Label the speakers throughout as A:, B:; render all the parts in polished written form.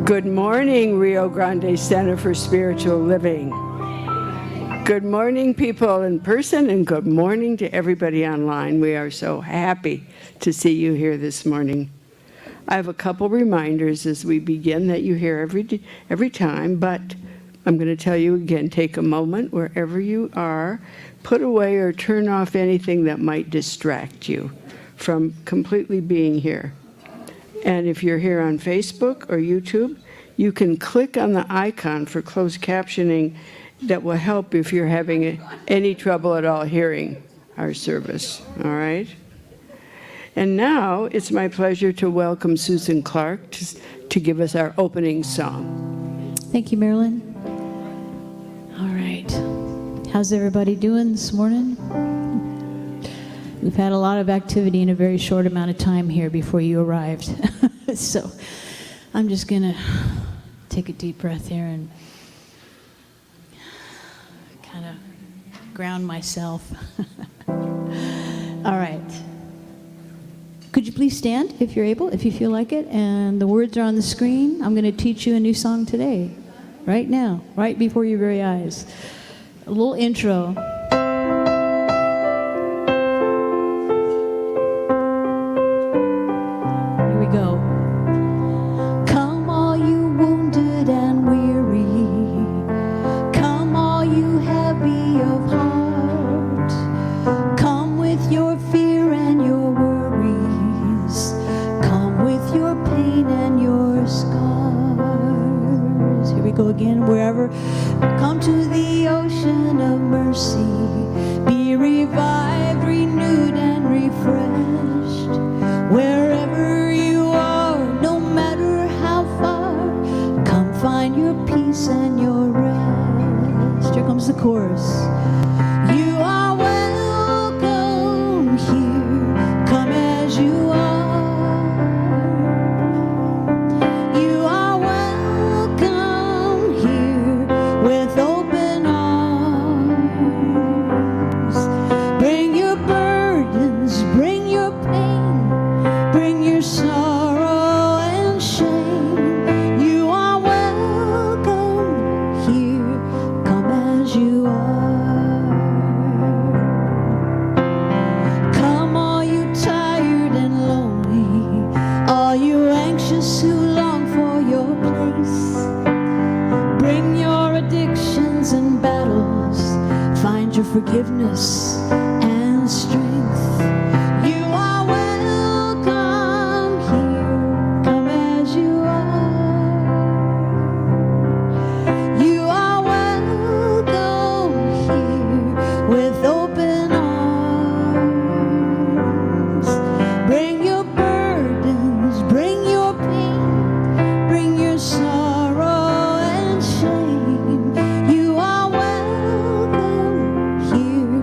A: Good morning, Rio Grande Center for Spiritual Living. Good morning, people in person, and good morning to everybody online. We are so happy to see you here this morning. I have a couple reminders as we begin that you hear every time, but I'm going to tell you again, take a moment wherever you are, put away or turn off anything that might distract you from completely being here. And if you're here on Facebook or YouTube, you can click on the icon for closed captioning that will help if you're having any trouble at all hearing our service, all right? And now it's my pleasure to welcome Susan Clark to give us our opening song.
B: Thank you, Marilyn. All right. How's everybody doing this morning? We've had a lot of activity in a very short amount of time here before you arrived. So I'm just going to take a deep breath here and kind of ground myself. All right. Could you please stand if you're able, if you feel like it? And the words are on the screen. I'm going to teach you a new song today, right now, right before your very eyes. A little intro. Here we go. Come all you wounded and weary. Come all you heavy of heart. Come with your fear and your worries. Come with your pain and your scars. Here we go again, wherever. Come to the ocean of mercy. Be revived, renewed, and refreshed. Wherever you are, no matter how far, come find your peace and your rest. Here comes the chorus. You are welcome here. Come as you are. You are welcome here with open arms. Bring your burdens, bring your pain, bring your sorrow and shame. You are welcome here. Come as you are. Come all you tired and lonely, all you anxious who long for your place. Bring your addictions and battles, find your forgiveness and strength. You are welcome here, come as you are. You are welcome here with open arms. Bring your burdens, bring your pain, bring your sorrow and shame. You are welcome here,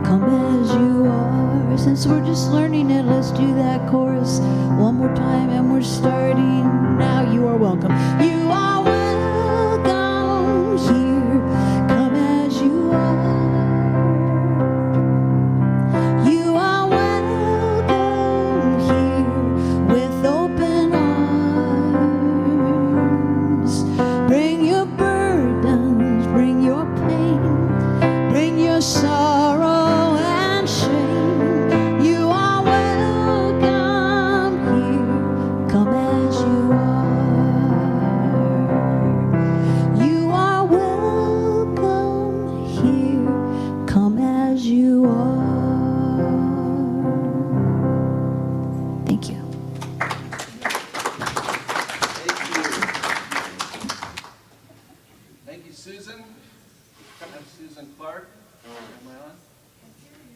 B: come as you are. Since we're just learning it, let's do that chorus one more time, and we're starting now. You are welcome. You are welcome here, come as you are. You are welcome here with open arms. Bring your burdens, bring your pain, bring your sorrow and shame. You are welcome here, come as you are. You are welcome here, come as you are. Thank you.
C: Thank you, Susan. I'm Susan Clark. Am I on?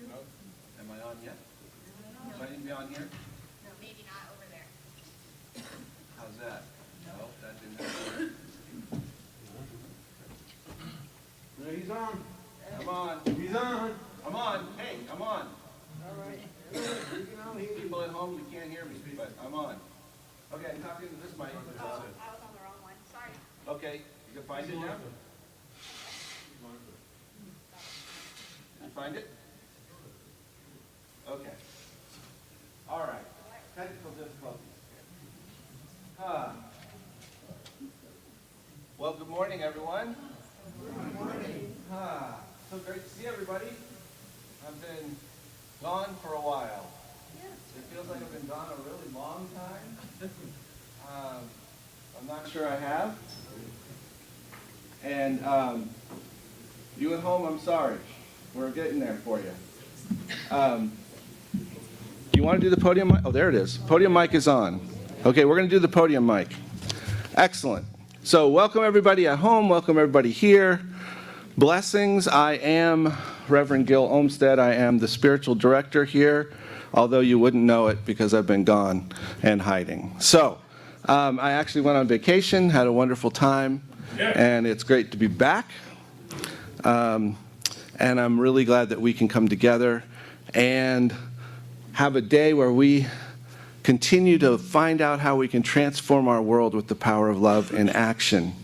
C: No? Am I on yet? Do I need to be on here?
D: No, maybe not over there.
C: How's that? No, that didn't happen.
E: He's on.
C: I'm on.
E: He's on.
C: I'm on. Hey, I'm on.
E: All right. You can all hear you.
C: People at home, you can't hear me, but I'm on. Okay, I'm talking to this mic.
D: Oh, I was on the wrong one. Sorry.
C: Okay, you can find it now? You find it? Okay. All right. Technical difficulties. Well, good morning, everyone. Good morning. So great to see everybody. I've been gone for a while. It feels like I've been gone a really long time. I'm not sure I have. And you at home, I'm sorry. We're getting there for you. You want to do the podium mic? Oh, there it is. Podium mic is on. Okay, we're going to do the podium mic. Excellent. So welcome everybody at home. Welcome everybody here. Blessings. I am Reverend Gil Olmsted. I am the spiritual director here, although you wouldn't know it because I've been gone and hiding. So I actually went on vacation, had a wonderful time, and it's great to be back. And I'm really glad that we can come together and have a day where we continue to find out how we can transform our world with the power of love in action.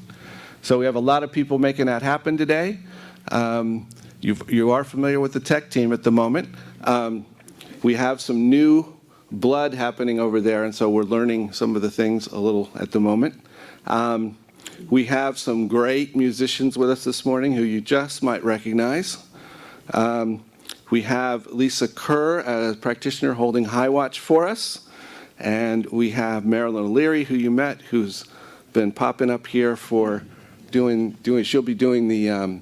C: So we have a lot of people making that happen today. You are familiar with the tech team at the moment. We have some new blood happening over there, and so we're learning some of the things a little at the moment. We have some great musicians with us this morning who you just might recognize. We have Lisa Kerr, a practitioner, holding high watch for us. And we have Marilyn O'Leary, who you met, who's been popping up here for she'll be doing the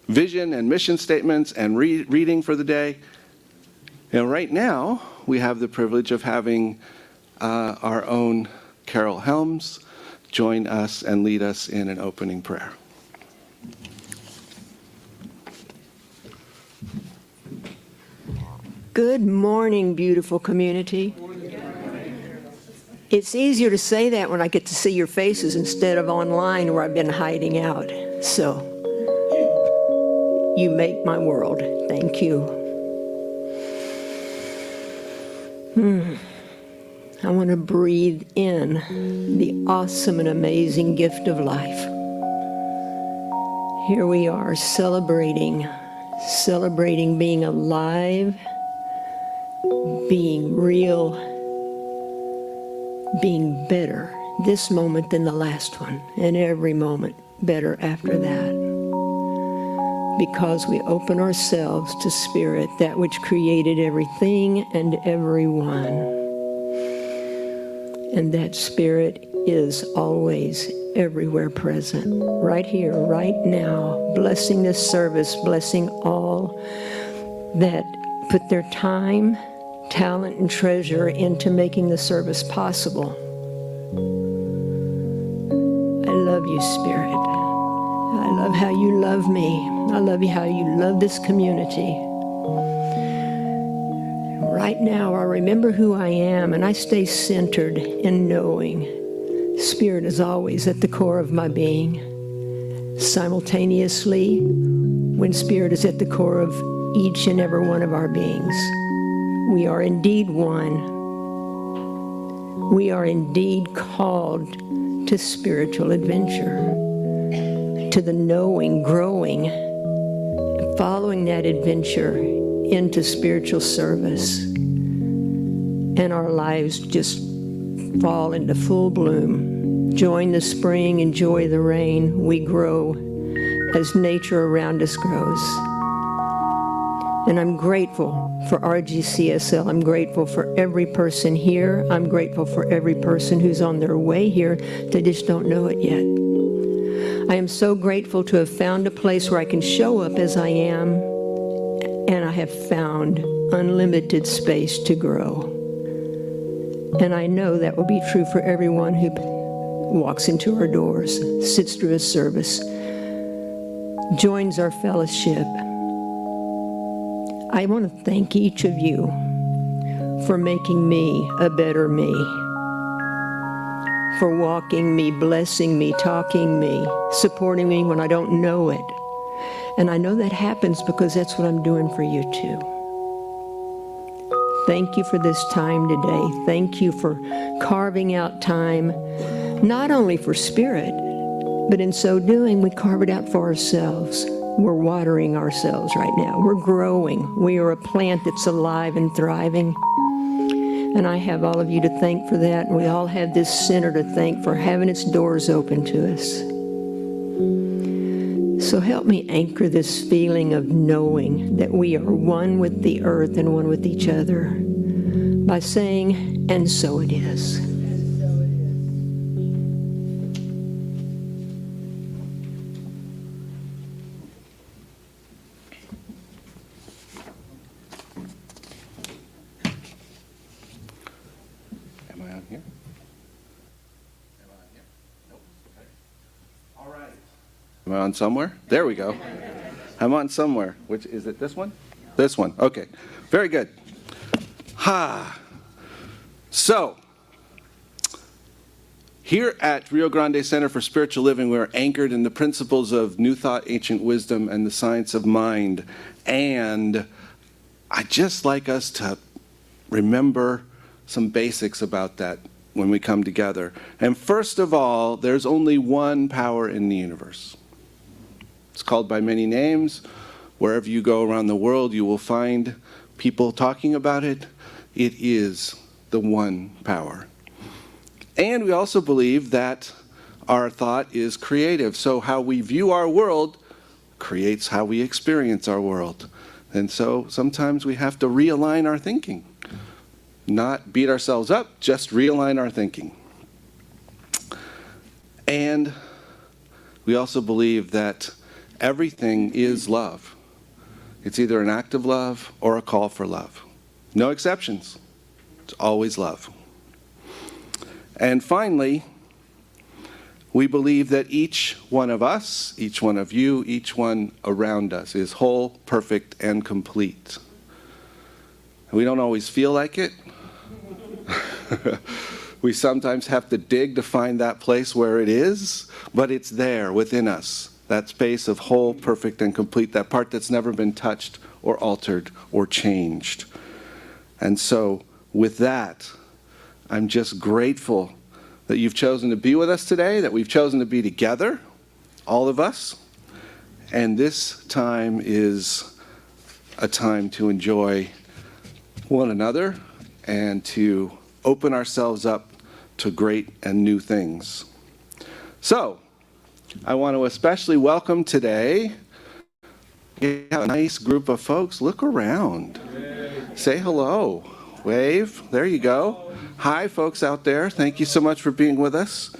C: vision and mission statements and reading for the day. And right now, we have the privilege of having our own Carol Helms join us and lead us in an opening prayer.
F: Good morning, beautiful community. It's easier to say that when I get to see your faces instead of online where I've been hiding out. So, you make my world. Thank you. I want to breathe in the awesome and amazing gift of life. Here we are celebrating being alive, being real, being better this moment than the last one, and every moment better after that. Because we open ourselves to Spirit, that which created everything and everyone. And that Spirit is always everywhere present, right here, right now, blessing this service, blessing all that put their time, talent, and treasure into making the service possible. I love you, Spirit. I love how you love me. I love how you love this community. Right now, I remember who I am, and I stay centered in knowing Spirit is always at the core of my being. Simultaneously, when Spirit is at the core of each and every one of our beings, we are indeed one. We are indeed called to spiritual adventure, to the knowing, growing, following that adventure into spiritual service. And our lives just fall into full bloom. Join the spring, enjoy the rain. We grow as nature around us grows. And I'm grateful for RGCSL. I'm grateful for every person here. I'm grateful for every person who's on their way here. They just don't know it yet. I am so grateful to have found a place where I can show up as I am, and I have found unlimited space to grow. And I know that will be true for everyone who walks into our doors, sits through a service, joins our fellowship. I want to thank each of you for making me a better me, for walking me, blessing me, talking me, supporting me when I don't know it. And I know that happens because that's what I'm doing for you too. Thank you for this time today. Thank you for carving out time, not only for Spirit, but in so doing, we carve it out for ourselves. We're watering ourselves right now. We're growing. We are a plant that's alive and thriving. And I have all of you to thank for that. And we all have this center to thank for having its doors open to us. So help me anchor this feeling of knowing that we are one with the earth and one with each other by saying, and so it is.
C: Am I on here? Am I on here? Nope. Okay. All right. Am I on somewhere? There we go. I'm on somewhere. Which is it? This one? This one. Okay. Very good. So, here at Rio Grande Center for Spiritual Living, we are anchored in the principles of New Thought, Ancient Wisdom, and the science of mind. And I'd just like us to remember some basics about that when we come together. And first of all, there's only one power in the universe. It's called by many names. Wherever you go around the world, you will find people talking about it. It is the one power. And we also believe that our thought is creative. So how we view our world creates how we experience our world. And so sometimes we have to realign our thinking. Not beat ourselves up, just realign our thinking. And we also believe that everything is love. It's either an act of love or a call for love. No exceptions. It's always love. And finally, we believe that each one of us, each one of you, each one around us is whole, perfect, and complete. We don't always feel like it. We sometimes have to dig to find that place where it is, but it's there within us. That space of whole, perfect, and complete, that part that's never been touched or altered or changed. And so, with that, I'm just grateful that you've chosen to be with us today, that we've chosen to be together, all of us. And this time is a time to enjoy one another and to open ourselves up to great and new things. So, I want to especially welcome today a nice group of folks. Look around. Say hello. Wave. There you go. Hi, folks out there. Thank you so much for being with us.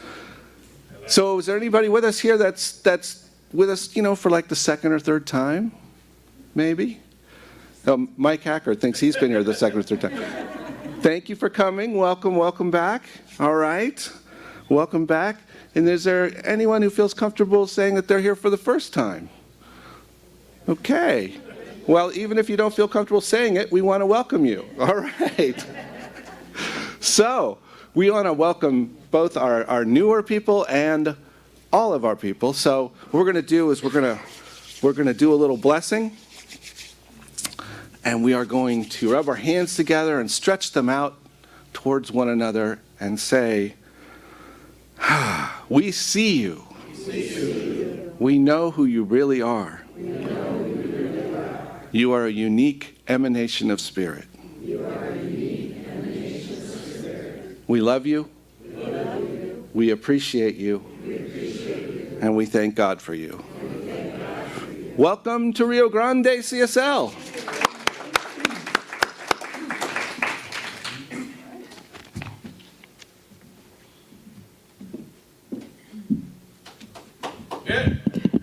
C: So is there anybody with us here that's with us, for like the second or third time? Maybe? Mike Hacker thinks he's been here the second or third time. Thank you for coming. Welcome back. All right. Welcome back. And is there anyone who feels comfortable saying that they're here for the first time? Okay. Well, even if you don't feel comfortable saying it, we want to welcome you. All right. So, we want to welcome both our newer people and all of our people. So, what we're going to do is we're going to do a little blessing. And we are going to rub our hands together and stretch them out towards one another and say, we see you. We know who you really are. You are a unique emanation of spirit. We love you. We appreciate you. And we thank God for you. Welcome to Rio Grande CSL.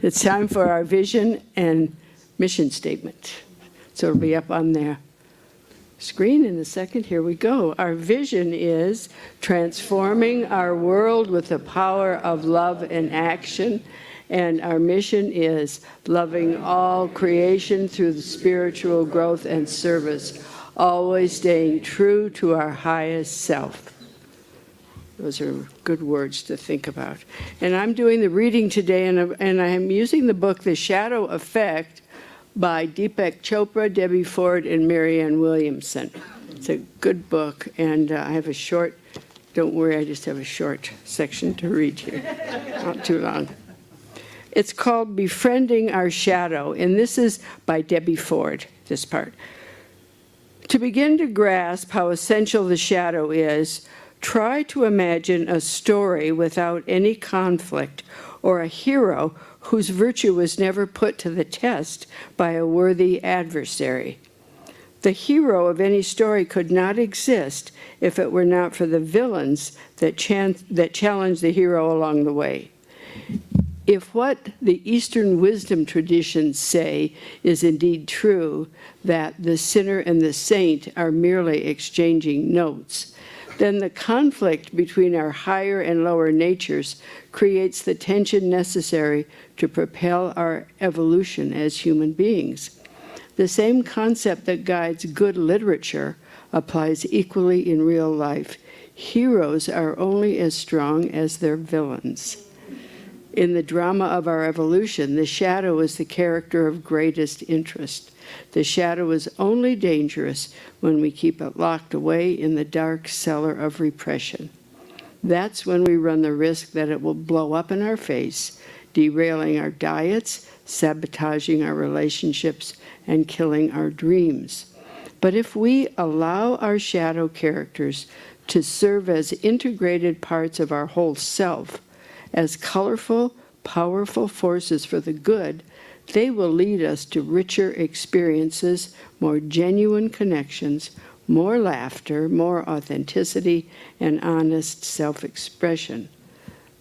A: It's time for our vision and mission statement. So it'll be up on the screen in a second. Here we go. Our vision is transforming our world with the power of love and action. And our mission is loving all creation through the spiritual growth and service, always staying true to our highest self. Those are good words to think about. And I'm doing the reading today, and I'm using the book, The Shadow Effect, by Deepak Chopra, Debbie Ford, and Marianne Williamson. It's a good book, and I have a short, don't worry, I just have a short section to read here, not too long. It's called Befriending Our Shadow, and this is by Debbie Ford, this part. To begin to grasp how essential the shadow is, try to imagine a story without any conflict or a hero whose virtue was never put to the test by a worthy adversary. The hero of any story could not exist if it were not for the villains that challenge the hero along the way. If what the Eastern wisdom traditions say is indeed true, that the sinner and the saint are merely exchanging notes, then the conflict between our higher and lower natures creates the tension necessary to propel our evolution as human beings. The same concept that guides good literature applies equally in real life. Heroes are only as strong as their villains. In the drama of our evolution, the shadow is the character of greatest interest. The shadow is only dangerous when we keep it locked away in the dark cellar of repression. That's when we run the risk that it will blow up in our face, derailing our diets, sabotaging our relationships, and killing our dreams. But if we allow our shadow characters to serve as integrated parts of our whole self, as colorful, powerful forces for the good, they will lead us to richer experiences, more genuine connections, more laughter, more authenticity, and honest self-expression.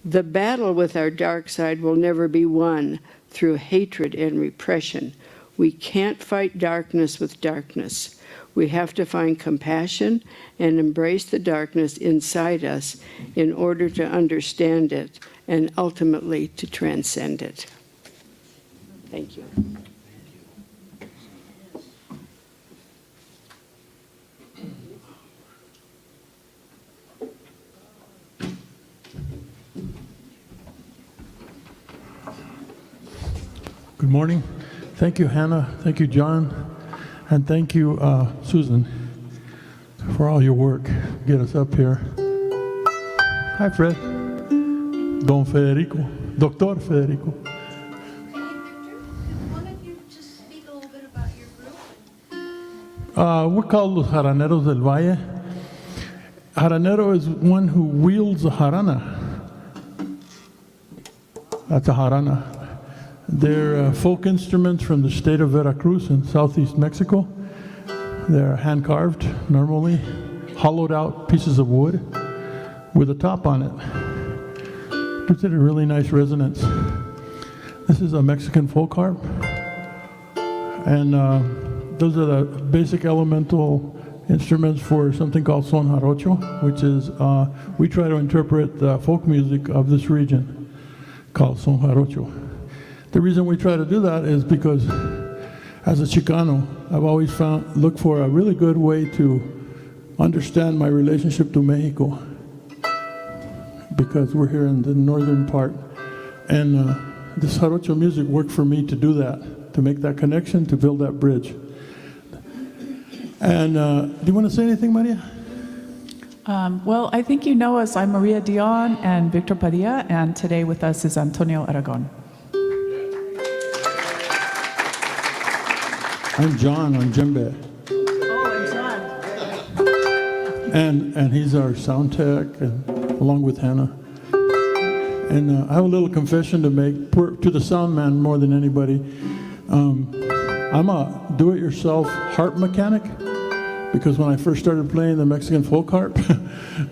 A: The battle with our dark side will never be won through hatred and repression. We can't fight darkness with darkness. We have to find compassion and embrace the darkness inside us in order to understand it and ultimately to transcend it. Thank you.
G: Good morning. Thank you, Hannah. Thank you, John. And thank you, Susan, for all your work. Get us up here. Hi, Fred. Don Federico. Doctor Federico.
B: One of you just speak a little bit about your group?
G: We're called Los Jaraneros del Valle. Jaranero is one who wields a jarana. That's a jarana. They're folk instruments from the state of Veracruz in southeast Mexico. They're hand-carved, normally, hollowed out pieces of wood with a top on it. Gives it a really nice resonance. This is a Mexican folk harp. And those are the basic elemental instruments for something called son jarocho, which is, we try to interpret the folk music of this region called son jarocho. The reason we try to do that is because as a Chicano, I've always looked for a really good way to understand my relationship to Mexico, because we're here in the northern part. And this jarocho music worked for me to do that, to make that connection, to build that bridge. And do you want to say anything, Maria?
H: Well, I think you know us. I'm Maria Dion and Victor Padilla, and today with us is Antonio Aragon.
G: I'm John on djembe. And he's our sound tech, and along with Hannah. And I have a little confession to make to the sound man more than anybody. I'm a do-it-yourself harp mechanic, because when I first started playing the Mexican folk harp,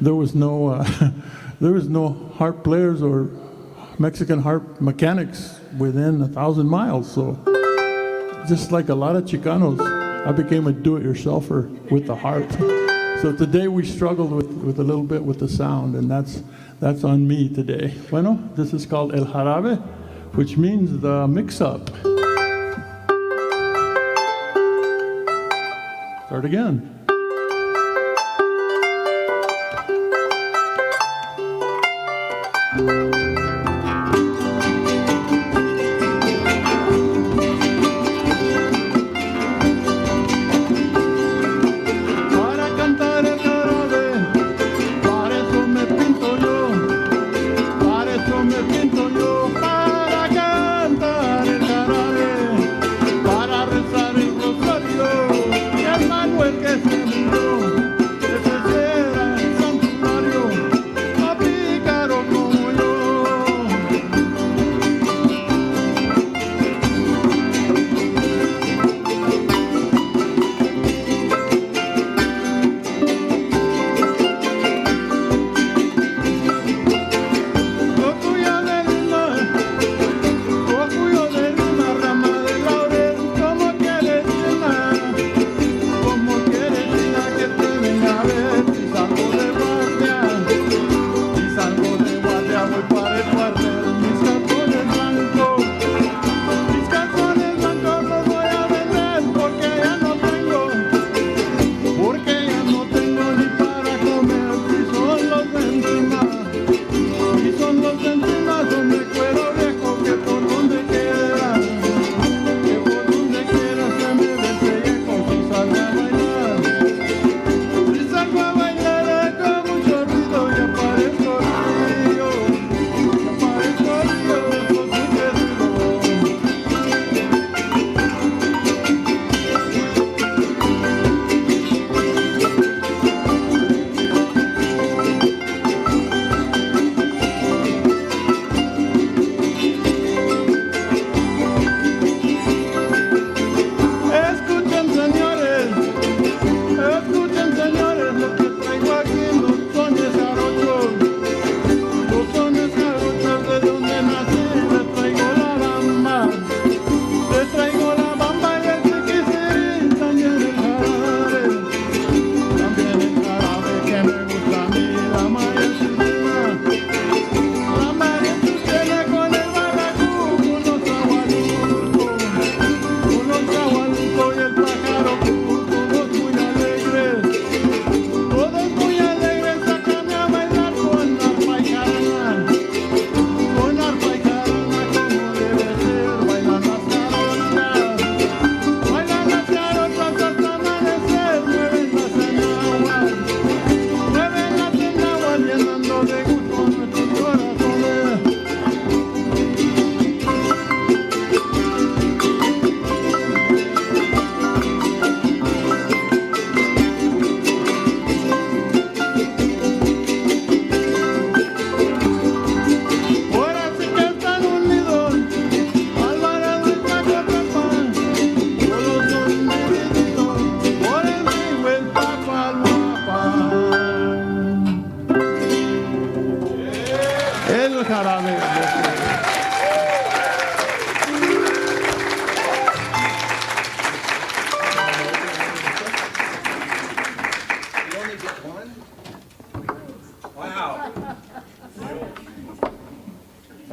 G: there was no harp players or Mexican harp mechanics within 1,000 miles. So just like a lot of Chicanos, I became a do-it-yourselfer with the harp. So today we struggled with a little bit with the sound, and that's on me today. Bueno, this is called El Jarabe, which means the mix-up. Start again. Que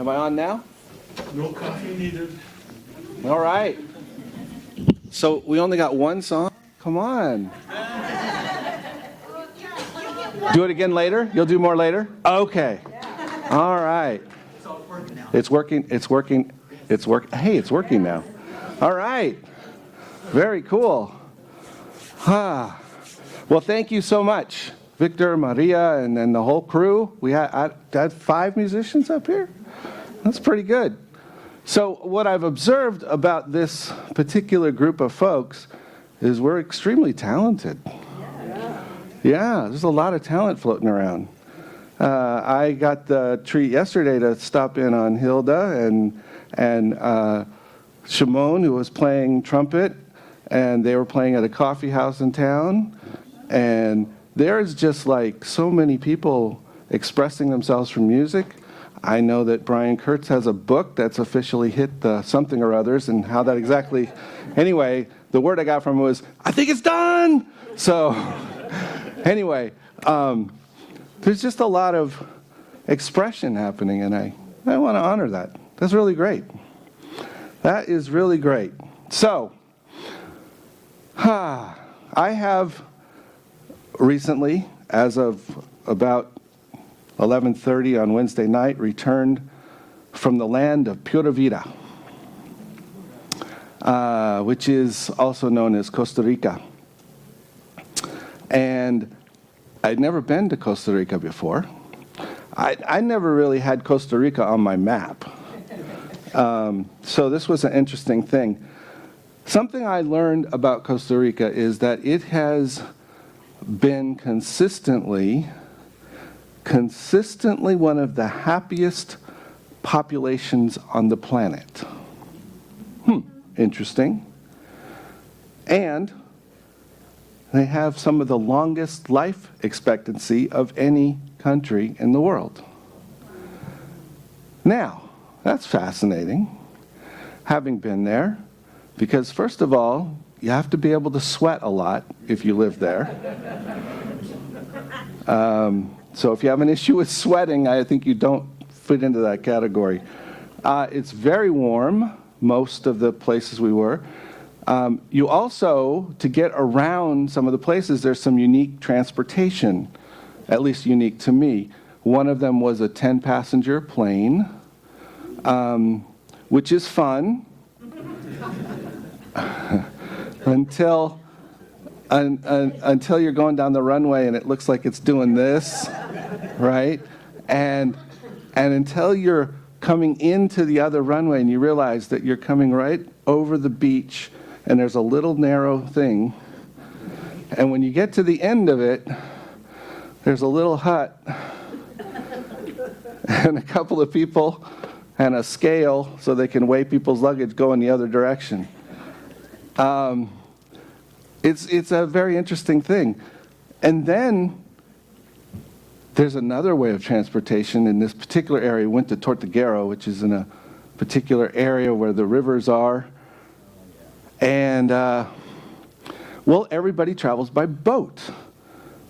C: Am I on now?
G: No coffee needed.
C: All right. So we only got one song? Come on. Do it again later? You'll do more later? Okay. All right. It's working. It's working. Hey, it's working now. All right. Very cool. Well, thank you so much, Victor, Maria, and then the whole crew. I had 5 musicians up here. That's pretty good. So what I've observed about this particular group of folks is we're extremely talented. Yeah, there's a lot of talent floating around. I got the treat yesterday to stop in on Hilda and Shimon, who was playing trumpet, and they were playing at a coffee house in town. And there's just like so many people expressing themselves through music. I know that Brian Kurtz has a book that's officially hit the something or others, and how that exactly... Anyway, the word I got from him was, I think it's done! So, anyway, there's just a lot of expression happening, and I want to honor that. That's really great. That is really great. So, I have recently, as of about 11:30 on Wednesday night, returned from the land of Pura Vida, which is also known as Costa Rica. And I'd never been to Costa Rica before. I never really had Costa Rica on my map. So this was an interesting thing. Something I learned about Costa Rica is that it has been consistently one of the happiest populations on the planet. Interesting. And they have some of the longest life expectancy of any country in the world. Now, that's fascinating, having been there, because first of all, you have to be able to sweat a lot if you live there. So if you have an issue with sweating, I think you don't fit into that category. It's very warm, most of the places we were. You also, to get around some of the places, there's some unique transportation, at least unique to me. One of them was a 10-passenger plane, which is fun until you're going down the runway and it looks like it's doing this, right? And until you're coming into the other runway and you realize that you're coming right over the beach and there's a little narrow thing. And when you get to the end of it, there's a little hut and a couple of people and a scale so they can weigh people's luggage going the other direction. It's a very interesting thing. And then there's another way of transportation. In this particular area, we went to Tortuguero, which is in a particular area where the rivers are. And, well, everybody travels by boat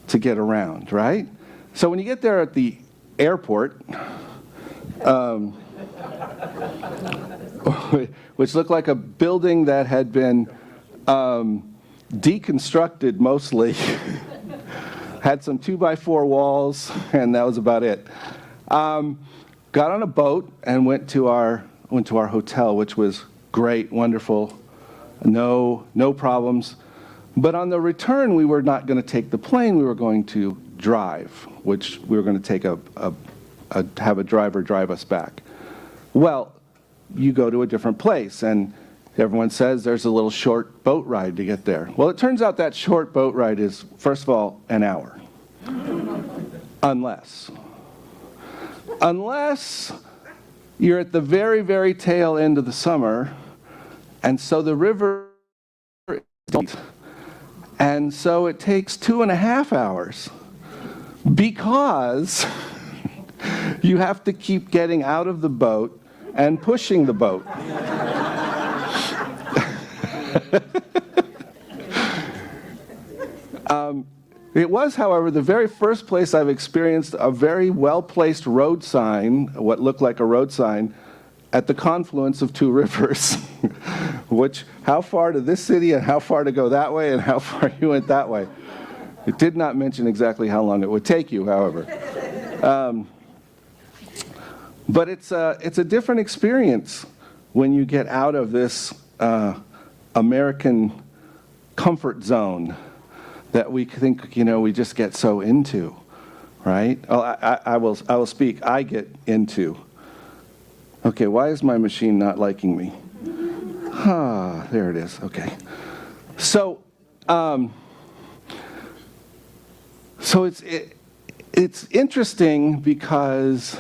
C: to get around, right? So when you get there at the airport, which looked like a building that had been deconstructed mostly, had some 2x4 walls, and that was about it. Got on a boat and went to our hotel, which was great, wonderful, no problems. But on the return, we were not going to take the plane. We were going to drive, which we were going to take have a driver drive us back. Well, you go to a different place, and everyone says there's a little short boat ride to get there. Well, it turns out that short boat ride is, first of all, an hour. Unless you're at the very, very tail end of the summer, and so the river is deep, and so it takes 2.5 hours because you have to keep getting out of the boat and pushing the boat. It was, however, the very first place I've experienced a very well-placed road sign, what looked like a road sign, at the confluence of two rivers, which, how far to this city and how far to go that way and how far you went that way. It did not mention exactly how long it would take you, however. But it's a different experience when you get out of this American comfort zone that we think, we just get so into, right? Oh, I will speak. I get into. Okay, why is my machine not liking me? There it is. Okay. So it's interesting because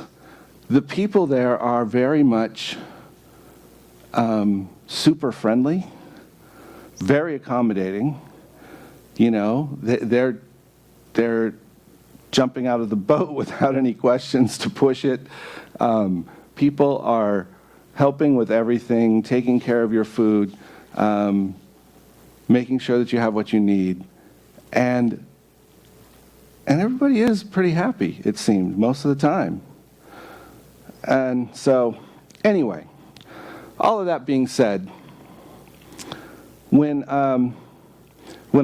C: the people there are very much super friendly, very accommodating. They're jumping out of the boat without any questions to push it. People are helping with everything, taking care of your food, making sure that you have what you need. And everybody is pretty happy, it seemed, most of the time. And so, anyway, all of that being said, when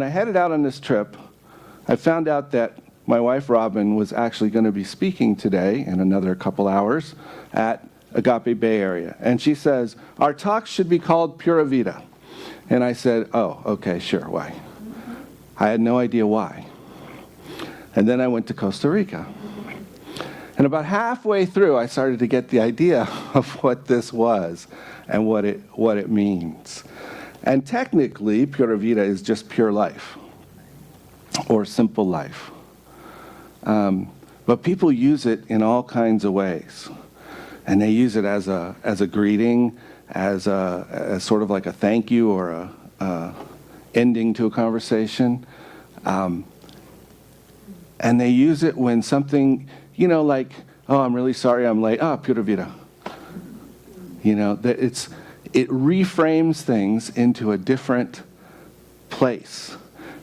C: I headed out on this trip, I found out that my wife Robin was actually going to be speaking today in another couple hours at Agape Bay Area. And she says, our talk should be called Pura Vida. And I said, oh, okay, sure, why? I had no idea why. And then I went to Costa Rica. And about halfway through, I started to get the idea of what this was and what it means. And technically, Pura Vida is just pure life or simple life. But people use it in all kinds of ways. And they use it as a greeting, as sort of like a thank you or a ending to a conversation. And they use it when something, like, oh, I'm really sorry I'm late. Ah, Pura Vida. It reframes things into a different place,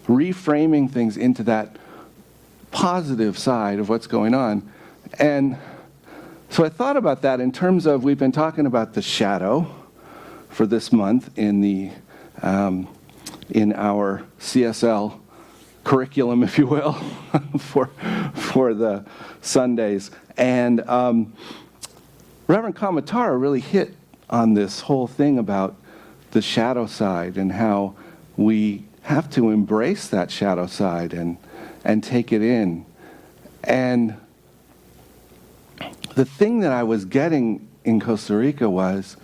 C: reframing things into that positive side of what's going on. And so I thought about that in terms of, we've been talking about the shadow for this month in our CSL curriculum, if you will, for the Sundays. And Reverend Kamatara really hit on this whole thing about the shadow side and how we have to embrace that shadow side and take it in. And the thing that I was getting in Costa Rica was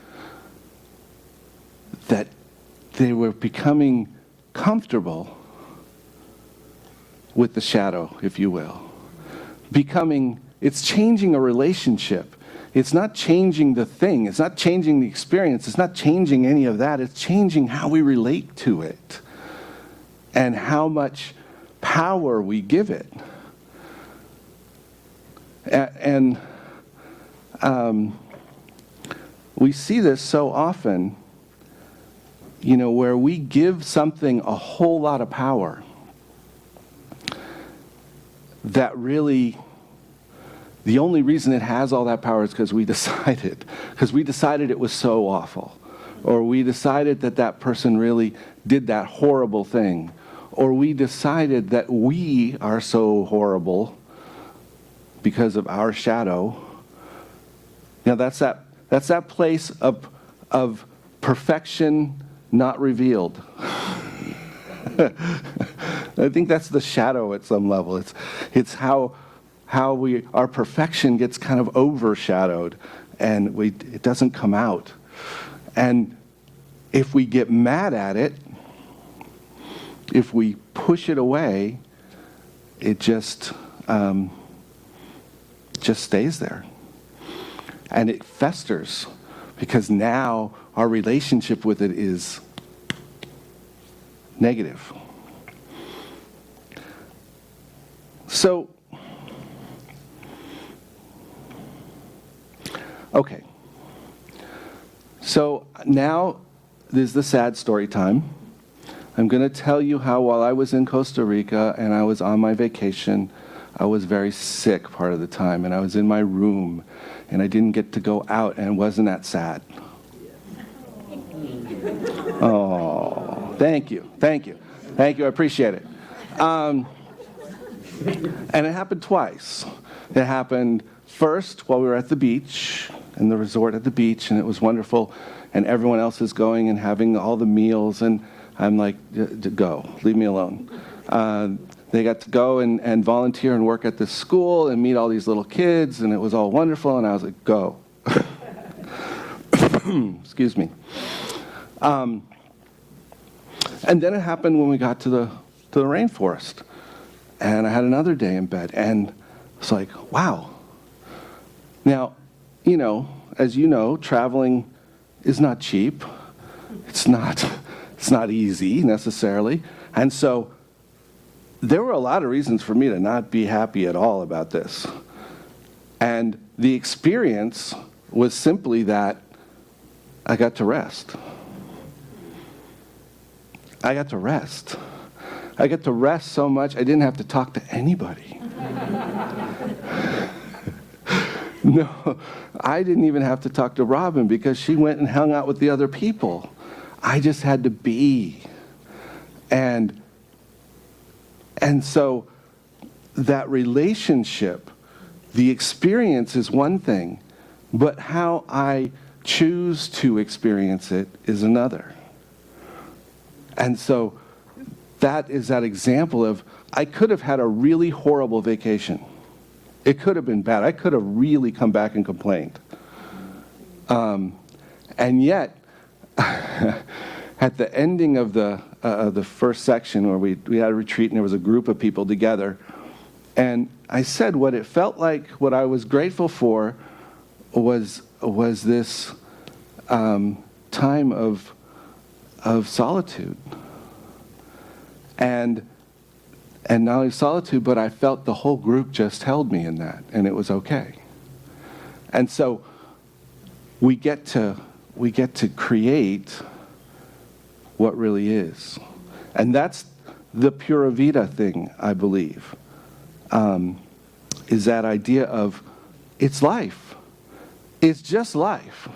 C: that they were becoming comfortable with the shadow, if you will. It's changing a relationship. It's not changing the thing. It's not changing the experience. It's not changing any of that. It's changing how we relate to it and how much power we give it. And we see this so often, where we give something a whole lot of power that really, the only reason it has all that power is because we decided it was so awful, or we decided that person really did that horrible thing, or we decided that we are so horrible because of our shadow. That's that place of perfection not revealed. I think that's the shadow at some level. It's how our perfection gets kind of overshadowed, and it doesn't come out. And if we get mad at it, if we push it away, it just stays there. And it festers, because now our relationship with it is negative. So, okay. So now there's the sad story time. I'm going to tell you how while I was in Costa Rica and I was on my vacation, I was very sick part of the time, and I was in my room, and I didn't get to go out, and wasn't that sad? Oh, thank you, thank you. Thank you, I appreciate it. And it happened twice. It happened first while we were at the beach, in the resort at the beach, and it was wonderful, and everyone else is going and having all the meals, and I'm like, go, leave me alone. They got to go and volunteer and work at this school and meet all these little kids, and it was all wonderful, and I was like, go. Excuse me. And then it happened when we got to the rainforest, and I had another day in bed, and it's like, wow. Now, as you know, traveling is not cheap. It's not easy necessarily. And so there were a lot of reasons for me to not be happy at all about this. And the experience was simply that I got to rest. I got to rest. I got to rest so much I didn't have to talk to anybody. No, I didn't even have to talk to Robin because she went and hung out with the other people. I just had to be. And so that relationship, the experience is one thing, but how I choose to experience it is another. And so that is that example of, I could have had a really horrible vacation. It could have been bad. I could have really come back and complained. And yet, at the ending of the first section where we had a retreat and there was a group of people together, and I said what it felt like, what I was grateful for was this time of solitude. And not only solitude, but I felt the whole group just held me in that, and it was okay. And so we get to create what really is. And that's the Pura Vida thing, I believe, is that idea of it's life. It's just life.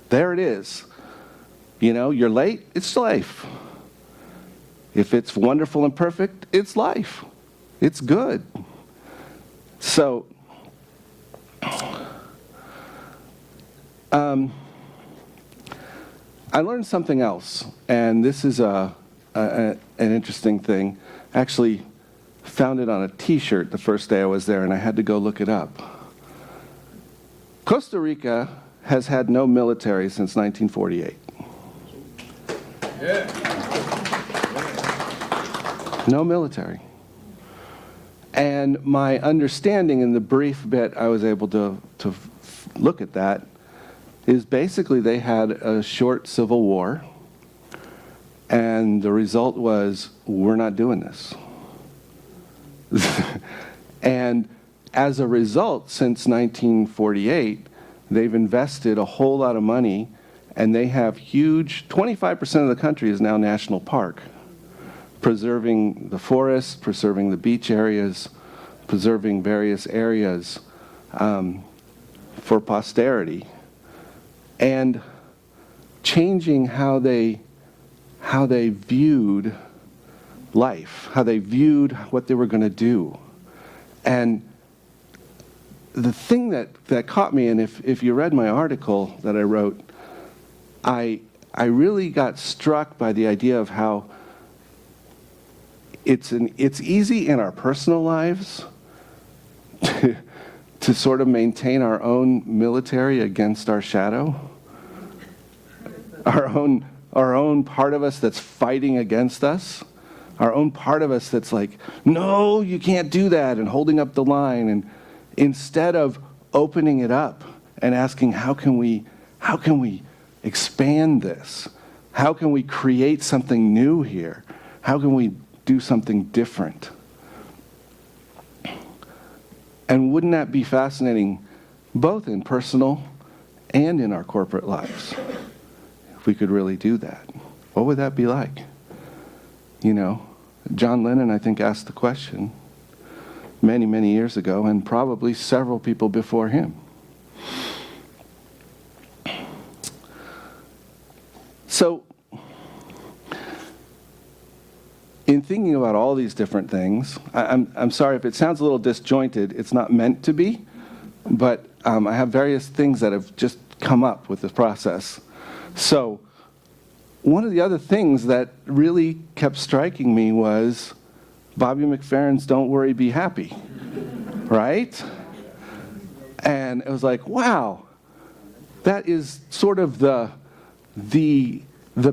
C: There it is. You're late, it's life. If it's wonderful and perfect, it's life. It's good. So, I learned something else, and this is an interesting thing. I actually found it on a T-shirt the first day I was there, and I had to go look it up. Costa Rica has had no military since 1948.
E: Yeah.
C: No military. And my understanding in the brief bit I was able to look at that is basically they had a short civil war, and the result was, we're not doing this. And as a result, since 1948, they've invested a whole lot of money, and they have 25% of the country is now national park, preserving the forests, preserving the beach areas, preserving various areas for posterity, and changing how they viewed life, how they viewed what they were going to do. And the thing that caught me, and if you read my article that I wrote, I really got struck by the idea of how it's easy in our personal lives to sort of maintain our own military against our shadow, our own part of us that's fighting against us, our own part of us that's like, no, you can't do that, and holding up the line, and instead of opening it up and asking, how can we expand this? How can we create something new here? How can we do something different? And wouldn't that be fascinating, both in personal and in our corporate lives, if we could really do that? What would that be like? You know, John Lennon, I think, asked the question many, many years ago, and probably several people before him. So, in thinking about all these different things, I'm sorry if it sounds a little disjointed. It's not meant to be, but I have various things that have just come up with this process. So, one of the other things that really kept striking me was Bobby McFerrin's "Don't Worry, Be Happy," right? And it was like, wow, that is sort of the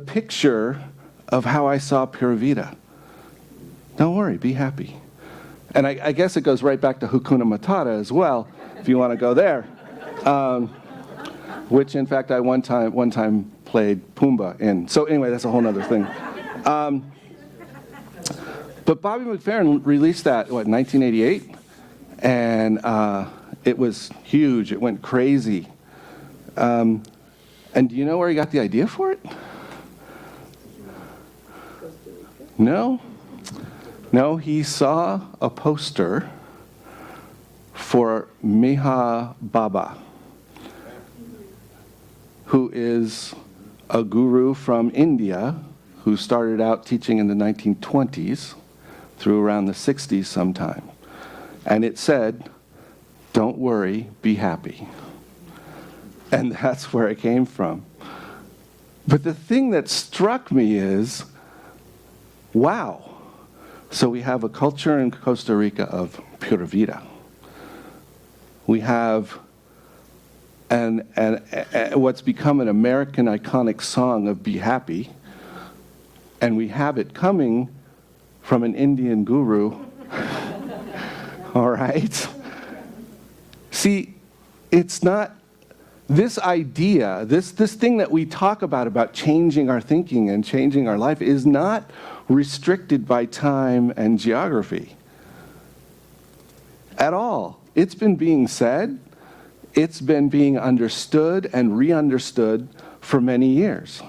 C: picture of how I saw Pura Vida. Don't worry, be happy. And I guess it goes right back to Hakuna Matata as well, if you want to go there. Which, in fact, I one time played Pumbaa in. So anyway, that's a whole other thing. But Bobby McFerrin released that, 1988? And it was huge. It went crazy. And do you know where he got the idea for it? No? No, he saw a poster for Meha Baba, who is a guru from India who started out teaching in the 1920s through around the 60s sometime. And it said, "Don't worry, be happy." And that's where it came from. But the thing that struck me is, wow. So we have a culture in Costa Rica of Pura Vida. We have what's become an American iconic song of "Be Happy," and we have it coming from an Indian guru. All right? See, it's not this idea, this thing that we talk about changing our thinking and changing our life, is not restricted by time and geography at all. It's been being said, it's been being understood and re-understood for many years.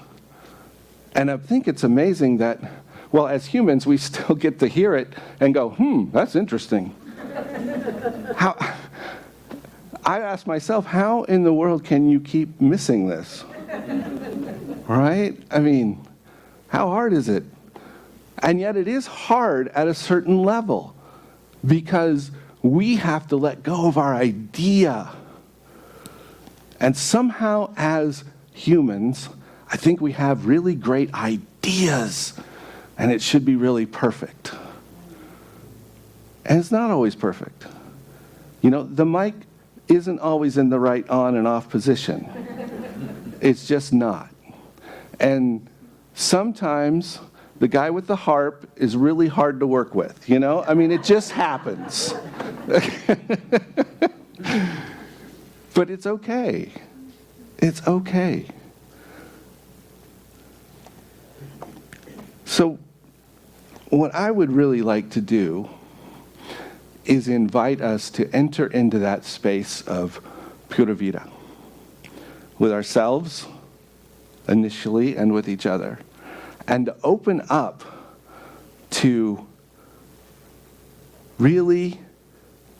C: And I think it's amazing that, well, as humans, we still get to hear it and go, that's interesting. I ask myself, how in the world can you keep missing this? Right? I mean, how hard is it? And yet it is hard at a certain level because we have to let go of our idea. And somehow as humans, I think we have really great ideas and it should be really perfect. And it's not always perfect. You know, the mic isn't always in the right on and off position. It's just not. And sometimes the guy with the harp is really hard to work with, you know? I mean, it just happens. But it's okay. It's okay. So, what I would really like to do is invite us to enter into that space of Pura Vida with ourselves initially and with each other, and to open up to really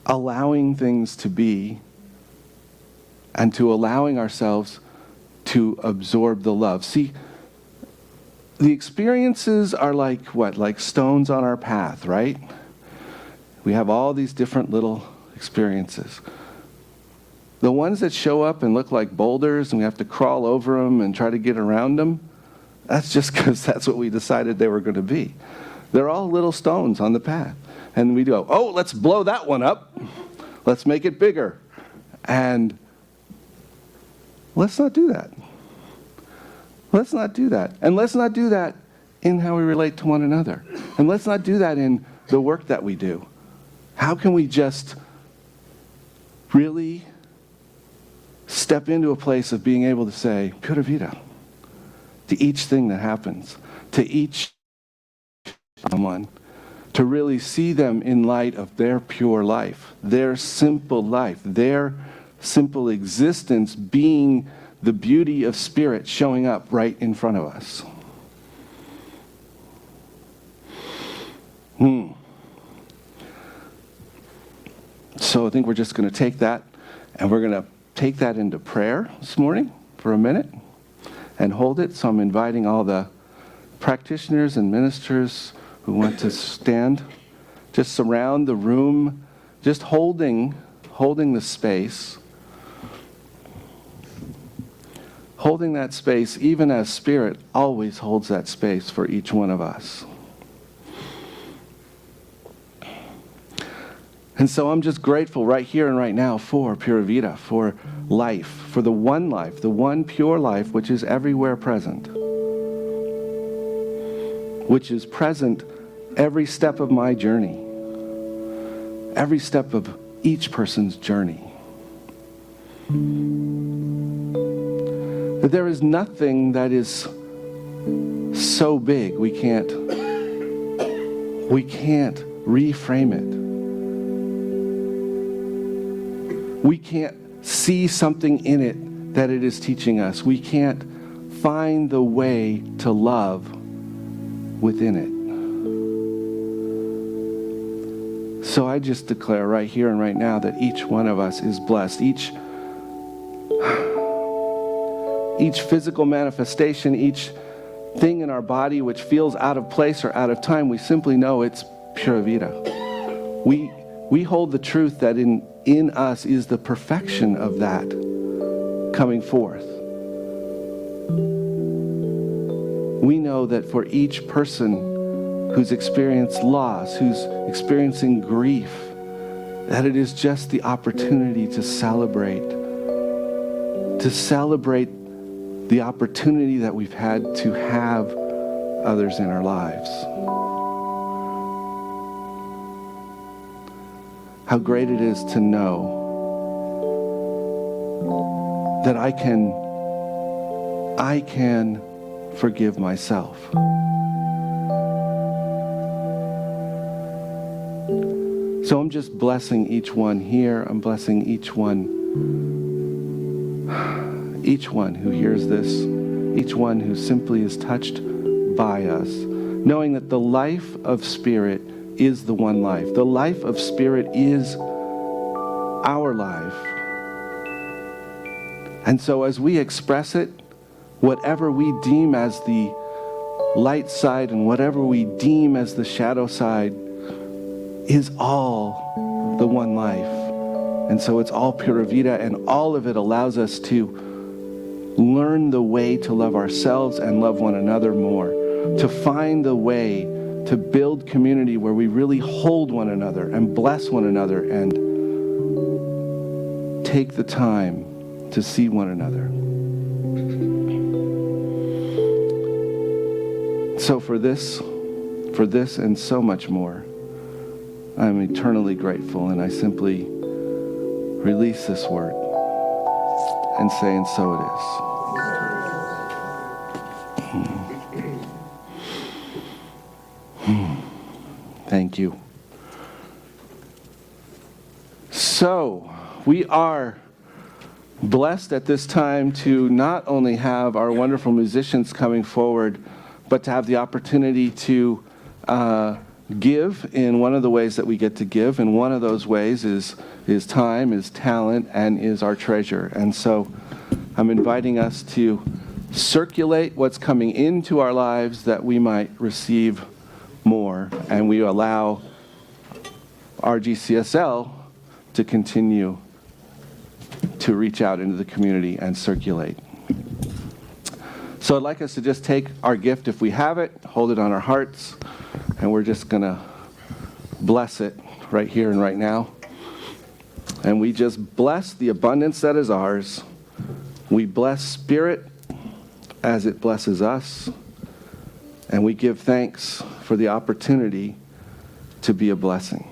C: allowing things to be and to allowing ourselves to absorb the love. See, the experiences are like what? Like stones on our path, right? We have all these different little experiences. The ones that show up and look like boulders and we have to crawl over them and try to get around them, that's just because that's what we decided they were going to be. They're all little stones on the path. And we go, oh, let's blow that one up. Let's make it bigger. And let's not do that. Let's not do that. And let's not do that in how we relate to one another. And let's not do that in the work that we do. How can we just really step into a place of being able to say, Pura Vida, to each thing that happens, to each someone, to really see them in light of their pure life, their simple life, their simple existence being the beauty of spirit showing up right in front of us. So I think we're just going to take that, and we're going to take that into prayer this morning for a minute and hold it. So I'm inviting all the practitioners and ministers who want to stand, just surround the room, just holding the space. Holding that space, even as Spirit always holds that space for each one of us. And so I'm just grateful right here and right now for Pura Vida, for life, for the one pure life which is everywhere present, which is present every step of my journey, every step of each person's journey. That there is nothing that is so big we can't reframe it. We can't see something in it that it is teaching us. We can't find the way to love within it. So I just declare right here and right now that each one of us is blessed. Each physical manifestation, each thing in our body which feels out of place or out of time, we simply know it's Pura Vida. We hold the truth that in us is the perfection of that coming forth. We know that for each person who's experienced loss, who's experiencing grief, that it is just the opportunity to celebrate the opportunity that we've had to have others in our lives. How great it is to know that I can forgive myself. So I'm just blessing each one here. I'm blessing each one who hears this, each one who simply is touched by us, knowing that the life of Spirit is the one life. The life of Spirit is our life. And so as we express it, whatever we deem as the light side and whatever we deem as the shadow side is all the one life. And so it's all Pura Vida, and all of it allows us to learn the way to love ourselves and love one another more, to find the way to build community where we really hold one another and bless one another and take the time to see one another. So for this and so much more, I'm eternally grateful, and I simply release this word and say, and so it is. Thank you. So, we are blessed at this time to not only have our wonderful musicians coming forward, but to have the opportunity to give in one of the ways that we get to give. And one of those ways is time, is talent, and is our treasure. And so I'm inviting us to circulate what's coming into our lives that we might receive more, and we allow RGCSL to continue to reach out into the community and circulate. So I'd like us to just take our gift if we have it, hold it on our hearts, and we're just going to bless it right here and right now. And we just bless the abundance that is ours. We bless Spirit as it blesses us. And we give thanks for the opportunity to be a blessing.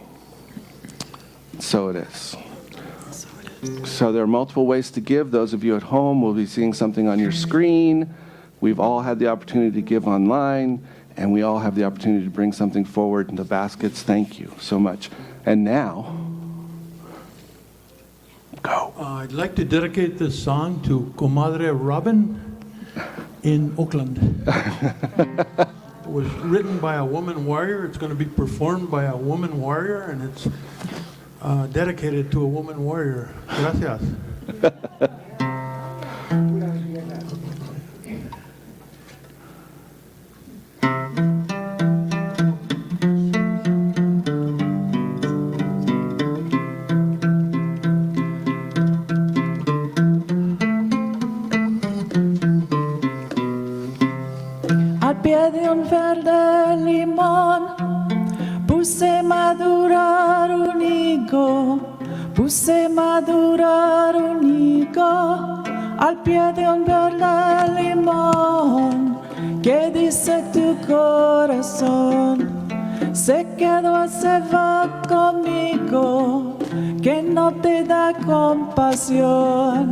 C: So it is. So there are multiple ways to give. Those of you at home will be seeing something on your screen. We've all had the opportunity to give online, and we all have the opportunity to bring something forward in the baskets. Thank you so much. And now, go.
G: I'd like to dedicate this song to Comadre Robin in Oakland. was written by a woman warrior. It's going to be performed by a woman warrior, and it's dedicated to a woman warrior. Gracias.
H: Al pie de un verde limón puse madurar un higo, puse madurar un higo. Al pie de un verde limón, ¿qué dice tu corazón? Se quedó, se va conmigo, que no te da compasión.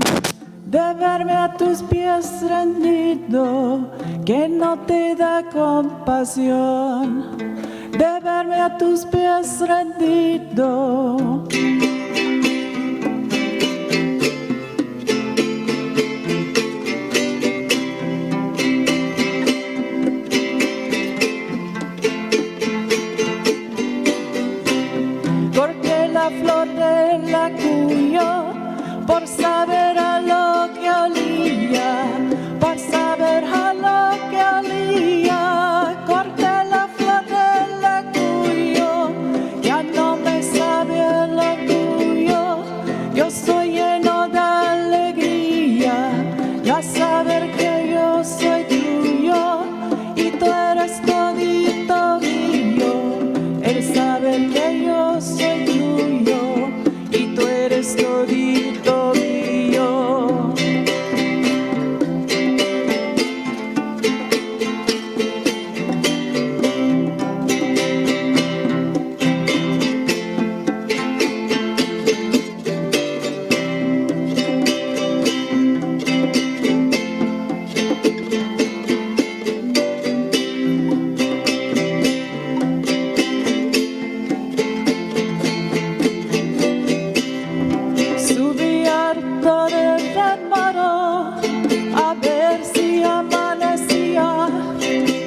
H: De verme a tus pies rendido, que no te da compasión. De verme a tus pies rendido. Corté la flor de la cuyo por saber a lo que olía, por saber a lo que olía. Corté la flor de la cuyo, ya no me sabe lo tuyo. Yo soy lleno de alegría, ya saber que yo soy tuyo y tú eres todito mío. El saber que yo soy tuyo y tú eres todito mío. Subí harto del moro a ver si amanecía,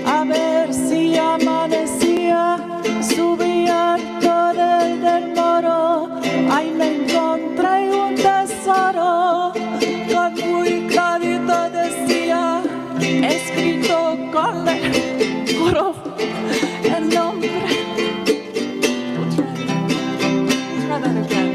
H: a ver si amanecía. Subí harto del moro, ahí me encontré un tesoro, con muy clarito decía, escrito con oro, el nombre. Try that again.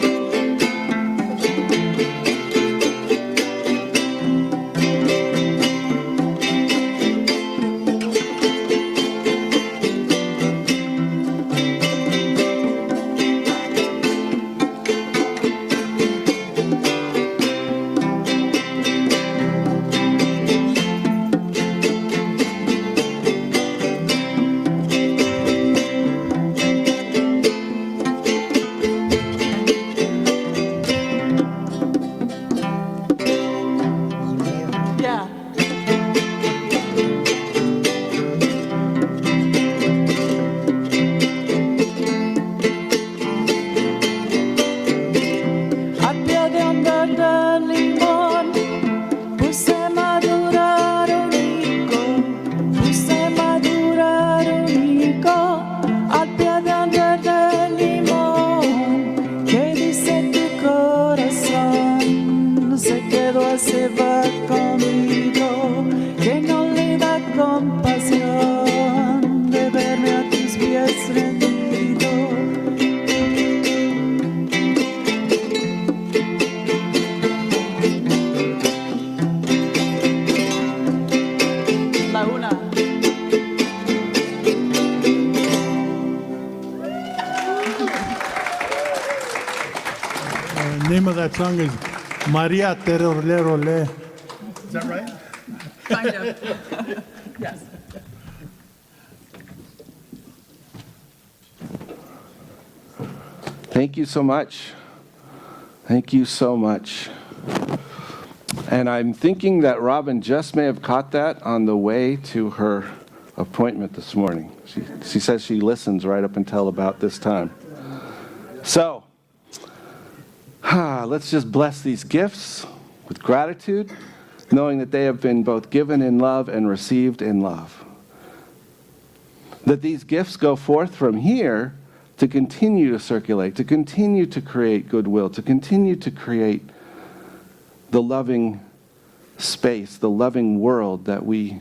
H: Yeah. Al pie de un verde limón puse madurar un higo, puse madurar un higo. Al pie de un verde limón, ¿qué dice tu corazón? Se quedó, se va conmigo, que no le da compasión de verme a tus pies rendido. La una.
G: The name of that song is Maria Terorlerole. Is that right?
H: Kind of. Yes.
C: Thank you so much. Thank you so much. And I'm thinking that Robin just may have caught that on the way to her appointment this morning. She says she listens right up until about this time. So, let's just bless these gifts with gratitude, knowing that they have been both given in love and received in love. that these gifts go forth from here to continue to circulate, to continue to create goodwill, to continue to create the loving space, the loving world that we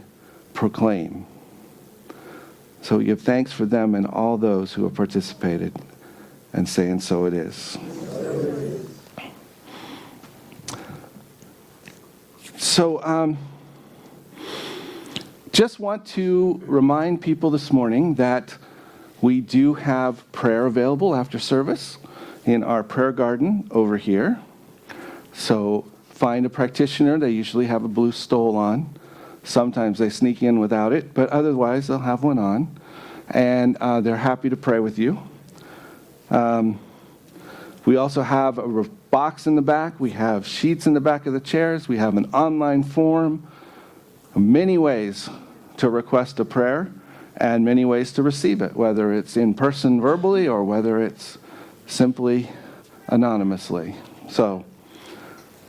C: proclaim. So we give thanks for them and all those who have participated and say, and so it is. So, just want to remind people this morning that we do have prayer available after service in our prayer garden over here. So find a practitioner. They usually have a blue stole on. Sometimes they sneak in without it, but otherwise they'll have one on. And they're happy to pray with you. We also have a box in the back. We have sheets in the back of the chairs. We have an online form. Many ways to request a prayer and many ways to receive it, whether it's in person verbally or whether it's simply anonymously. So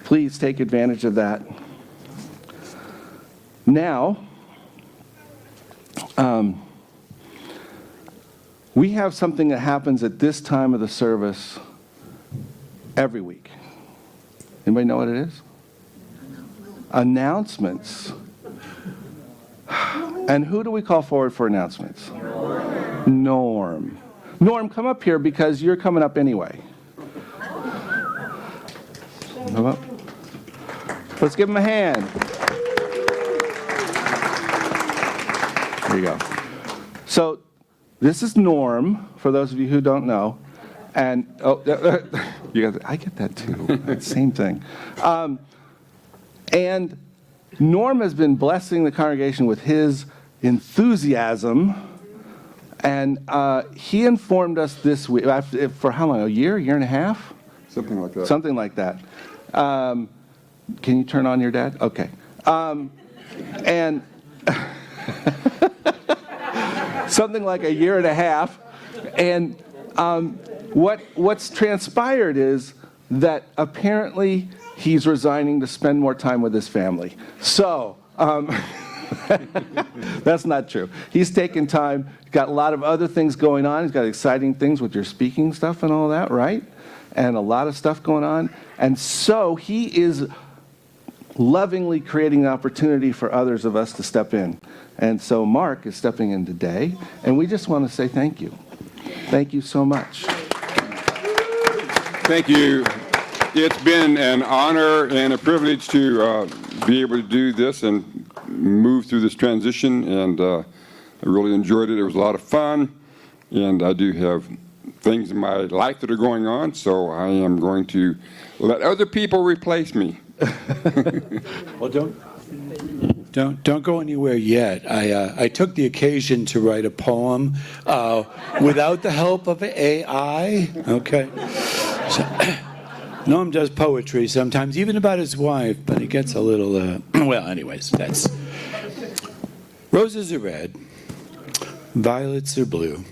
C: please take advantage of that. Now, we have something that happens at this time of the service every week. Anybody know what it is? Announcements. And who do we call forward for announcements? Norm. Norm, come up here because you're coming up anyway. Come up. Let's give him a hand. There you go. So this is Norm, for those of you who don't know. And, you guys, I get that too. Same thing. And Norm has been blessing the congregation with his enthusiasm, and he informed us this week, for how long, a year and a half?
I: Something like that.
C: Something like that. Can you turn on your dad? Okay. And something like a year and a half, and what's transpired is that apparently he's resigning to spend more time with his family. So, that's not true. He's taken time, got a lot of other things going on. He's got exciting things with your speaking stuff and all that, right? And a lot of stuff going on. And so he is lovingly creating an opportunity for others of us to step in. And so Mark is stepping in today, and we just want to say thank you. Thank you so much.
I: Thank you. It's been an honor and a privilege to be able to do this and move through this transition, and I really enjoyed it. It was a lot of fun, and I do have things in my life that are going on, so I am going to let other people replace me.
J: Well, don't go anywhere yet. I took the occasion to write a poem without the help of AI. Okay. So, Noam does poetry sometimes, even about his wife, but it gets a little, well, anyways, that's... Roses are red, violets are blue.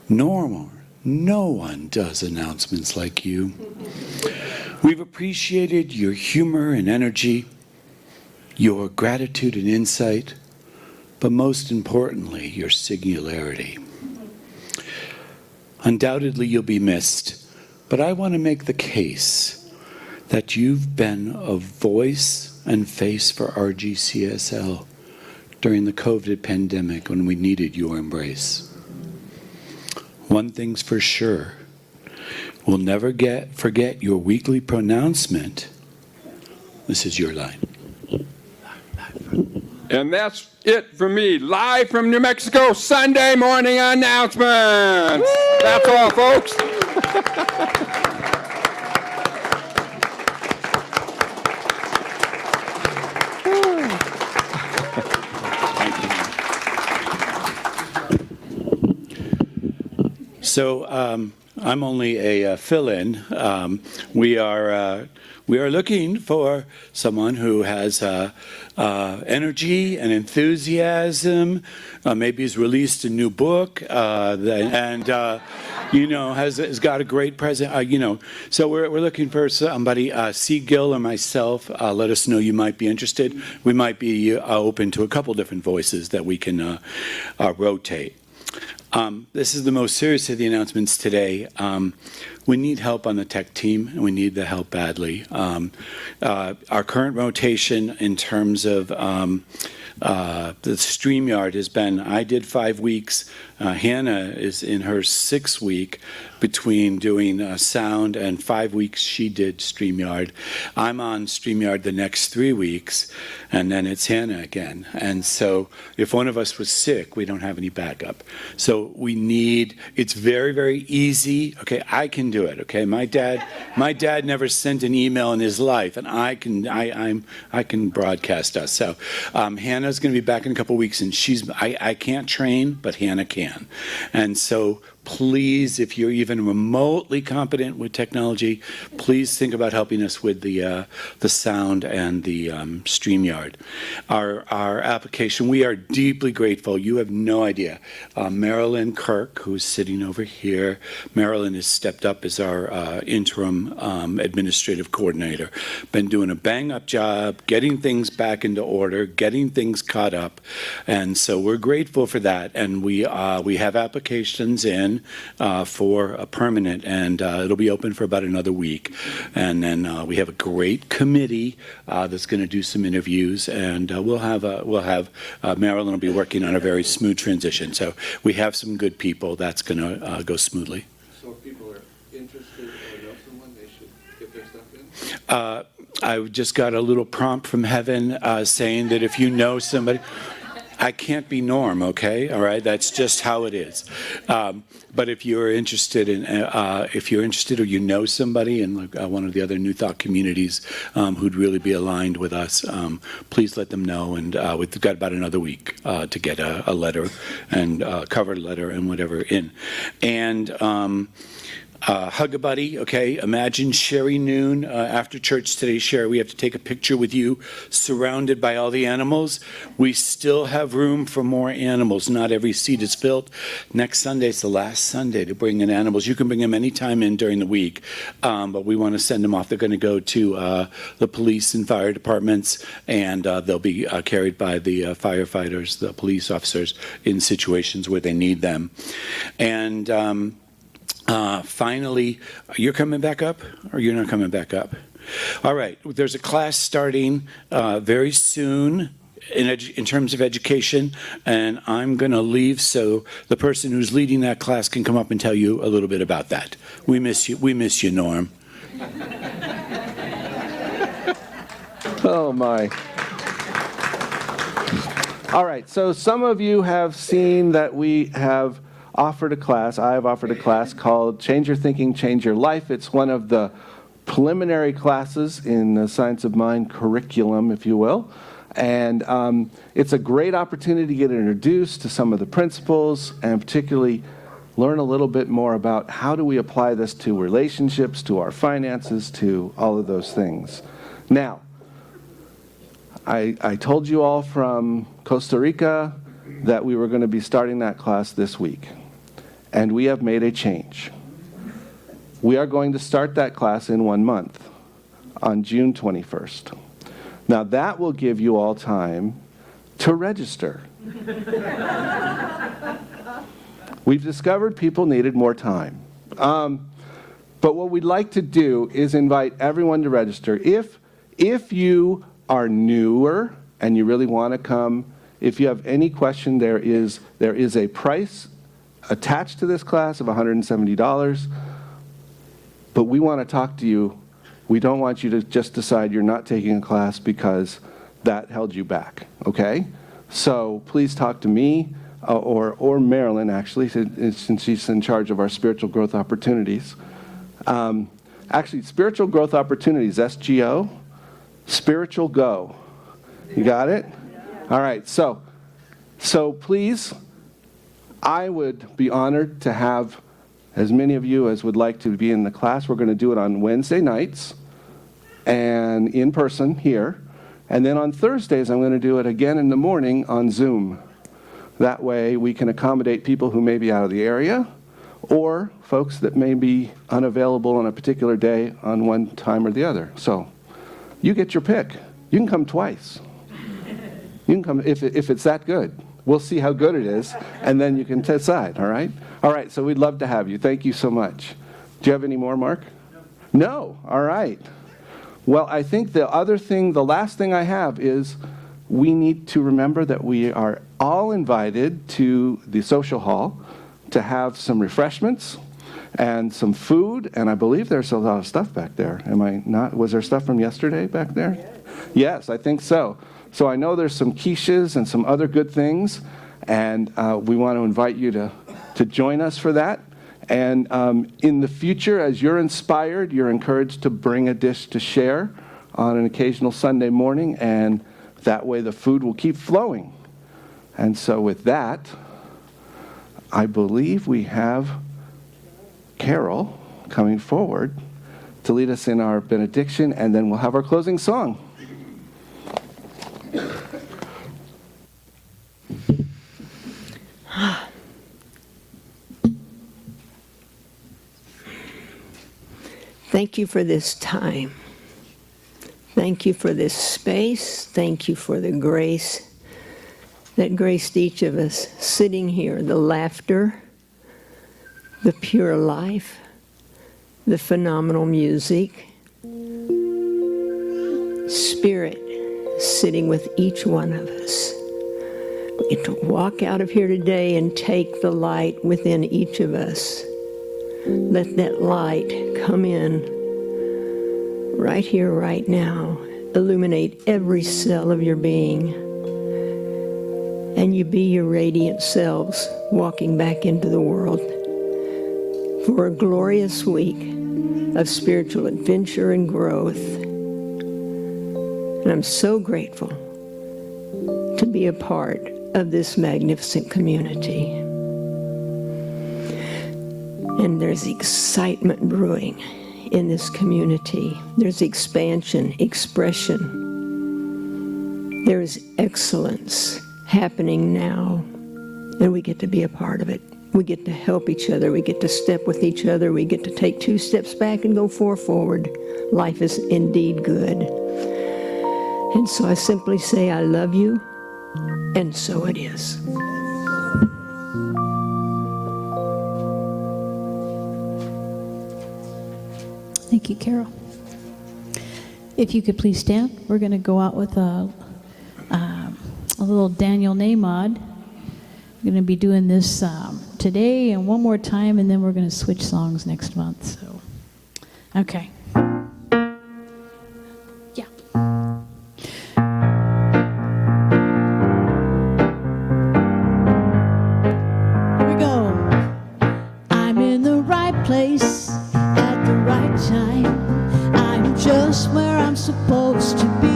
J: No one does announcements like you. We've appreciated your humor and energy, your gratitude and insight, but most importantly, your singularity. Undoubtedly, you'll be missed. But I want to make the case that you've been a voice and face for RGCSL during the COVID pandemic when we needed your embrace. One thing's for sure, we'll never forget your weekly pronouncement. This is your line.
I: And that's it for me, live from New Mexico, Sunday morning announcements. Woo! That's all, folks.
J: So I'm only a fill-in. We are looking for someone who has energy and enthusiasm. Maybe has released a new book and has got a great present. So we're looking for somebody. C. Gill or myself. Let us know you might be interested. We might be open to a couple different voices that we can rotate. This is the most serious of the announcements today. We need help on the tech team, and we need the help badly. Our current rotation in terms of the StreamYard has been, I did 5 weeks. Hannah is in her 6th week between doing sound, and 5 weeks she did StreamYard. I'm on StreamYard the next 3 weeks, and then it's Hannah again. And so if one of us was sick, we don't have any backup. So we need, it's very, very easy. Okay, I can do it. Okay, my dad never sent an email in his life, and I can broadcast us. So Hannah's going to be back in a couple weeks, and I can't train, but Hannah can. And so please, if you're even remotely competent with technology, please think about helping us with the sound and the StreamYard. Our application, we are deeply grateful. You have no idea. Marilyn Kirk, who's sitting over here, Marilyn has stepped up as our interim administrative coordinator. Been doing a bang-up job, getting things back into order, getting things caught up, and so we're grateful for that. And we have applications in for a permanent, and it'll be open for about another week. And then we have a great committee that's going to do some interviews, and we'll have Marilyn will be working on a very smooth transition. So we have some good people. That's going to go smoothly.
C: So if people are interested or know someone, they should get their stuff in?
J: I just got a little prompt from heaven saying that if you know somebody, I can't be Norm, okay? All right, that's just how it is. But if you're interested or you know somebody in one of the other New Thought communities who'd really be aligned with us, please let them know. And we've got about another week to get a letter and cover letter and whatever in. And hug a buddy, okay? Imagine Sherry Noon after church today. Sherry, we have to take a picture with you surrounded by all the animals. We still have room for more animals. Not every seat is filled. Next Sunday is the last Sunday to bring in animals. You can bring them anytime in during the week, but we want to send them off. They're going to go to the police and fire departments, and they'll be carried by the firefighters, the police officers in situations where they need them. And finally, you're coming back up, or you're not coming back up? All right, there's a class starting very soon in terms of education, and I'm going to leave so the person who's leading that class can come up and tell you a little bit about that. We miss you, Norm.
C: Oh, my. All right, so some of you have seen that we have offered a class. I have offered a class called Change Your Thinking, Change Your Life. It's one of the preliminary classes in the Science of Mind curriculum, if you will. And it's a great opportunity to get introduced to some of the principles and particularly learn a little bit more about how do we apply this to relationships, to our finances, to all of those things. Now, I told you all from Costa Rica that we were going to be starting that class this week. And we have made a change. We are going to start that class in 1 month, on June 21st. Now that will give you all time to register. We've discovered people needed more time. But what we'd like to do is invite everyone to register. If you are newer and you really want to come, if you have any question, there is a price attached to this class of $170, but we want to talk to you. We don't want you to just decide you're not taking a class because that held you back, okay? So please talk to me or Marilyn, actually, since she's in charge of our spiritual growth opportunities. Actually, spiritual growth opportunities, SGO, spiritual go. You got it? All right, so please, I would be honored to have as many of you as would like to be in the class. We're going to do it on Wednesday nights and in person here. And then on Thursdays, I'm going to do it again in the morning on Zoom. That way we can accommodate people who may be out of the area or folks that may be unavailable on a particular day on one time or the other. So you get your pick. You can come twice. You can come if it's that good. We'll see how good it is, and then you can decide, all right? All right, so we'd love to have you. Thank you so much. Do you have any more, Mark? No? All right. Well, I think the last thing I have is we need to remember that we are all invited to the social hall to have some refreshments and some food, and I believe there's a lot of stuff back there. Am I not? Was there stuff from yesterday back there? Yes, I think so. So I know there's some quiches and some other good things, and we want to invite you to join us for that. And in the future, as you're inspired, you're encouraged to bring a dish to share on an occasional Sunday morning, and that way the food will keep flowing. And so with that, I believe we have Carol coming forward to lead us in our benediction, and then we'll have our closing song.
F: Thank you for this time. Thank you for this space. Thank you for the grace that graced each of us sitting here, the laughter, the pure life, the phenomenal music, Spirit sitting with each one of us. We get to walk out of here today and take the light within each of us. Let that light come in right here, right now, illuminate every cell of your being, and you be your radiant selves walking back into the world for a glorious week of spiritual adventure and growth. And I'm so grateful to be a part of this magnificent community. And there's excitement brewing in this community. There's expansion, expression. There's excellence happening now, and we get to be a part of it. We get to help each other. We get to step with each other. We get to take 2 steps back and go 4 forward. Life is indeed good. And so I simply say, I love you, and so it is.
B: Thank you, Carol. If you could please stand, we're going to go out with a little Daniel Namod. We're going to be doing this today and one more time, and then we're going to switch songs next month. So, okay. Yeah. Here we go. I'm in the right place at the right time. I'm just where I'm supposed to be.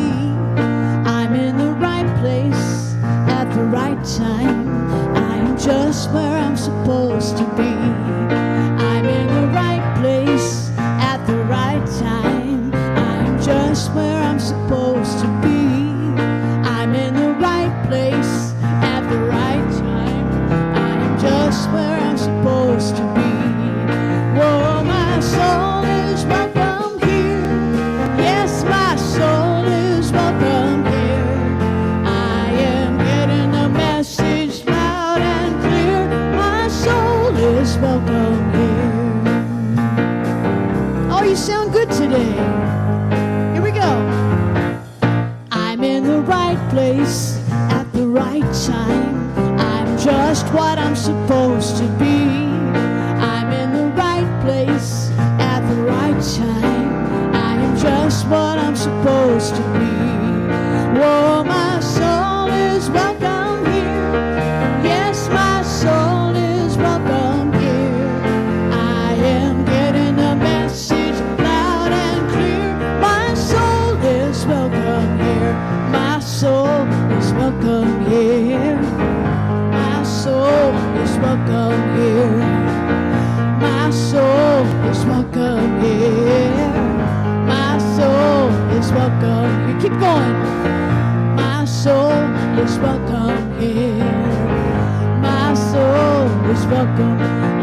B: I'm in the right place at the right time. I'm just where I'm supposed to be. I'm in the right place at the right time. I'm just where I'm supposed to be. I'm in the right place at the right time. I'm just where I'm supposed to be. Whoa, my soul is welcome here. Yes, my soul is welcome here. I am getting the message loud and clear. My soul is welcome here. Oh, you sound good today. Here we go. I'm in the right place at the right time. I'm just what I'm supposed to be. I'm in the right place at the right time. I am just what I'm supposed to be. Whoa, my soul is welcome here. Yes, my soul is welcome here. I am getting the message loud and clear. My soul is welcome here. My soul is welcome here. My soul is welcome here. My soul is welcome here. My soul is welcome here. Keep going. My soul is welcome here. My soul is welcome.